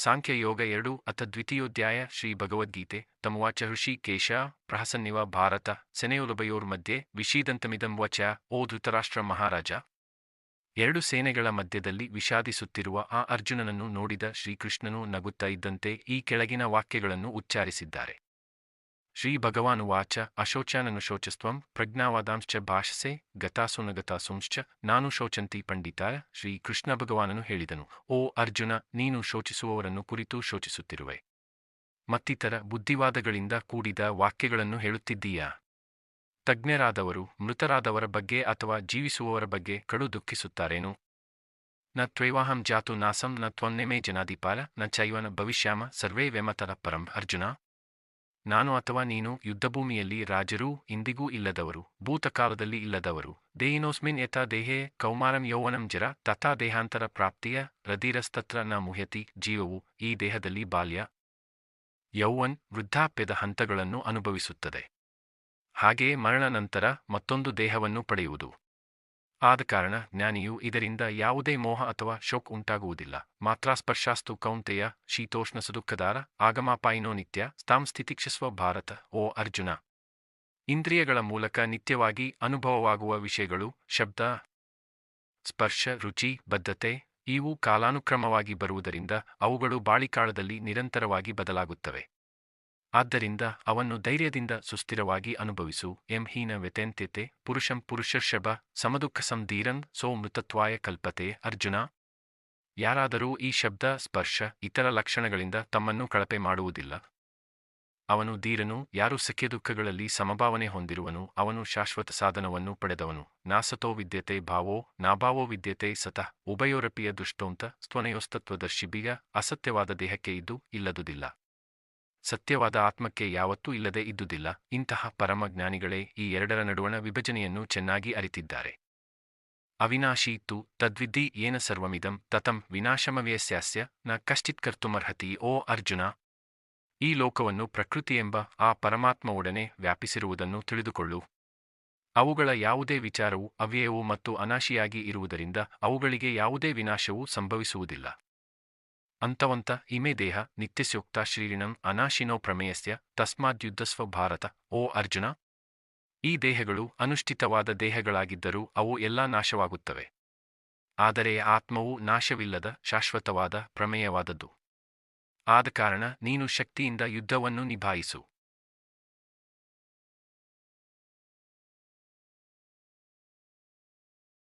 ಸಾಂಖ್ಯಯೋಗ 2 ಅಥ ದ್ವಿತೀಯೋಧ್ಯಾಯ ಶ್ರೀ ಭಗವದ್ಗೀತೆ ತಮುವಾಚ ಋಷಿಕೇಶ ಪ್ರಹಸನ್ನಿವ ಭಾರತ ಸೆನೆಯುಲಭಯೋರ್ಮಧ್ಯೆ ವಿಷೀದಂತಮಿದಂ ವಚ ಓ ಧೃತರಾಷ್ಟ್ರ ಮಹಾರಾಜ. ಎರಡು ಸೇನೆಗಳ ಮಧ್ಯದಲ್ಲಿ ವಿಷಾದಿಸುತ್ತಿರುವ ಆ ಅರ್ಜುನನನ್ನು ನೋಡಿದ ಶ್ರೀಕೃಷ್ಣನು ನಗುತ್ತಾ ಇದ್ದಂತೆ ಈ ಕೆಳಗಿನ ವಾಕ್ಯಗಳನ್ನು ಉಚ್ಚಾರಿಸಿದ್ದಾರೆ. ಶ್ರೀ ಭಗವಾನುವಾಚ ಅಶೋಚಾನನುಶೋಚಸ್ತ್ವಂ ಪ್ರಜ್ಞಾವಾದಾಂಶ್ಚ ಭಾಷಸೆ ಗತಾಸುನಗತಾಸುಂಶ್ಚ ನಾನು ಶೋಚಂತಿ ಪಂಡಿತ. ಶ್ರೀ ಕೃಷ್ಣ ಭಗವಾನನು ಹೇಳಿದನು, ಓ ಅರ್ಜುನ, ನೀನು ಶೋಚಿಸುವವರನ್ನು ಕುರಿತು ಶೋಚಿಸುತ್ತಿರುವೆ. ಮತ್ತಿತರ ಬುದ್ಧಿವಾದಗಳಿಂದ ಕೂಡಿದ ವಾಕ್ಯಗಳನ್ನು ಹೇಳುತ್ತಿದ್ದೀಯಾ? ತಜ್ಞರಾದವರು ಮೃತರಾದವರ ಬಗ್ಗೆ ಅಥವಾ ಜೀವಿಸುವವರ ಬಗ್ಗೆ ಕಡು ದುಃಖಿಸುತ್ತಾರೇನು? ನ ತ್ವೈವಾಹಂ ಜಾತು ನಾಸಂ ನ ತ್ವನ್ನೆಮೇ ಜನಾಧಿಪಾಲ ನ ಚೈವನ ಭವಿಷ್ಯಾಮ ಸರ್ವೇ ವ್ಯಮತರ ಪರಂ. ಅರ್ಜುನ, ನಾನು ಅಥವಾ ನೀನು ಯುದ್ಧಭೂಮಿಯಲ್ಲಿ ರಾಜರೂ ಇಂದಿಗೂ ಇಲ್ಲದವರು, ಭೂತಕಾಲದಲ್ಲಿ ಇಲ್ಲದವರು. ದೇಹಿನೋಸ್ಮಿನ್ ಯಥಾ ದೇಹೇ ಕೌಮಾರಂ ಯೌವನಂ ಜರ ತಥಾ ದೇಹಾಂತರ ಪ್ರಾಪ್ತಿಯ ರದಿರಸ್ತತ್ರ ನ ಮುಹ್ಯತಿ. ಜೀವವು ಈ ದೇಹದಲ್ಲಿ ಬಾಲ್ಯ, ಯೌವನ್, ವೃದ್ಧಾಪ್ಯದ ಹಂತಗಳನ್ನು ಅನುಭವಿಸುತ್ತದೆ. ಹಾಗೆಯೇ ಮರಣ ನಂತರ ಮತ್ತೊಂದು ದೇಹವನ್ನು ಪಡೆಯುವುದು. ಆದ ಕಾರಣ ಜ್ಞಾನಿಯು ಇದರಿಂದ ಯಾವುದೇ ಮೋಹ ಅಥವಾ ಶೋಕ್ ಉಂಟಾಗುವುದಿಲ್ಲ. ಮಾತ್ರಾಸ್ಪರ್ಶಾಸ್ತು ಕೌಂತೆಯ ಶೀತೋಷ್ಣ ಸುದುಃಖದಾರ ಆಗಮಾಪಾಯಿನೋ ನಿತ್ಯ ಸ್ಥಾಂ ಸ್ಥಿತಿಕ್ಷಸ್ವ ಭಾರತ. ಓ ಅರ್ಜುನ, ಇಂದ್ರಿಯಗಳ ಮೂಲಕ ನಿತ್ಯವಾಗಿ ಅನುಭವವಾಗುವ ವಿಷಯಗಳು ಶಬ್ದ, ಸ್ಪರ್ಶ, ರುಚಿ, ಬದ್ಧತೆ ಇವು ಕಾಲಾನುಕ್ರಮವಾಗಿ ಬರುವುದರಿಂದ ಅವುಗಳು ಬಾಳಿಕಾಳದಲ್ಲಿ ನಿರಂತರವಾಗಿ ಬದಲಾಗುತ್ತವೆ. ಆದ್ದರಿಂದ ಅವನ್ನು ಧೈರ್ಯದಿಂದ ಸುಸ್ಥಿರವಾಗಿ ಅನುಭವಿಸು. ಎಂ ಹೀನ ವ್ಯತೆಂತ್ಯತೆ ಪುರುಷಂ ಪುರುಷರ್ಷಭ ಸಮದುಃಖಸಂ ಧೀರನ್ ಸೋ ಮೃತತ್ವಾಯ ಕಲ್ಪತೆ. ಅರ್ಜುನ, ಯಾರಾದರೂ ಈ ಶಬ್ದ, ಸ್ಪರ್ಶ, ಇತರ ಲಕ್ಷಣಗಳಿಂದ ತಮ್ಮನ್ನು ಕಳಪೆ ಮಾಡುವುದಿಲ್ಲ. ಅವನು ಧೀರನು. ಯಾರು ಸಖ್ಯದುಃಖಗಳಲ್ಲಿ ಸಮಭಾವನೆ ಹೊಂದಿರುವನು ಅವನು ಶಾಶ್ವತ ಸಾಧನವನ್ನು ಪಡೆದವನು. ನಾಸತೋ ವಿದ್ಯತೆ ಭಾವೋ ನಾಭಾವೋ ವಿದ್ಯತೆ ಸತಃ ಉಭಯೋರಪಿಯ ದುಷ್ಟೋಂತ ಸ್ತವನಯೋಸ್ತತ್ವದರ್ಶಿಬಿಗ. ಅಸತ್ಯವಾದ ದೇಹಕ್ಕೆ ಇದ್ದು ಇಲ್ಲದುದಿಲ್ಲ, ಸತ್ಯವಾದ ಆತ್ಮಕ್ಕೆ ಯಾವತ್ತೂ ಇಲ್ಲದೆ ಇದ್ದುದಿಲ್ಲ. ಇಂತಹ ಪರಮ ಜ್ಞಾನಿಗಳೇ ಈ ಎರಡರ ನಡುವಣ ವಿಭಜನೆಯನ್ನು ಚೆನ್ನಾಗಿ ಅರಿತಿದ್ದಾರೆ. ಅವಿನಾಶಿ ತು ತದ್ವಿದ್ಧಿ ಯೇನ ಸರ್ವಮಿದಂ ತತಂ ವಿನಾಶಮವ್ಯಸ್ಯಾಸ್ಯ ನ ಕಶ್ಚಿತ್ ಕರ್ತುಮರ್ಹತಿ. ಓ ಅರ್ಜುನ, ಈ ಲೋಕವನ್ನು ಪ್ರಕೃತಿಯೆಂಬ ಆ ಪರಮಾತ್ಮ ಒಡನೆ ವ್ಯಾಪಿಸಿರುವುದನ್ನು ತಿಳಿದುಕೊಳ್ಳು. ಅವುಗಳ ಯಾವುದೇ ವಿಚಾರವು ಅವ್ಯಯವೂ ಮತ್ತು ಅನಾಶಿಯಾಗಿ ಇರುವುದರಿಂದ ಅವುಗಳಿಗೆ ಯಾವುದೇ ವಿನಾಶವೂ ಸಂಭವಿಸುವುದಿಲ್ಲ. ಅಂತವಂತ ಇಮೆ ದೇಹ ನಿತ್ಯಸ್ಯೋಕ್ತ ಶ್ರೀರಿಣಂ ಅನಾಶಿನೋ ಪ್ರಮೇಯಸ್ಯ ತಸ್ಮಾದ್ಯುದ್ಧಸ್ವ ಭಾರತ. ಓ ಅರ್ಜುನ, ಈ ದೇಹಗಳು ಅನುಷ್ಠಿತವಾದ ದೇಹಗಳಾಗಿದ್ದರೂ ಅವು ಎಲ್ಲಾ ನಾಶವಾಗುತ್ತವೆ. ಆದರೆ ಆತ್ಮವು ನಾಶವಿಲ್ಲದ ಶಾಶ್ವತವಾದ ಪ್ರಮೇಯವಾದದ್ದು. ಆದ ಕಾರಣ ನೀನು ಶಕ್ತಿಯಿಂದ ಯುದ್ಧವನ್ನು ನಿಭಾಯಿಸು.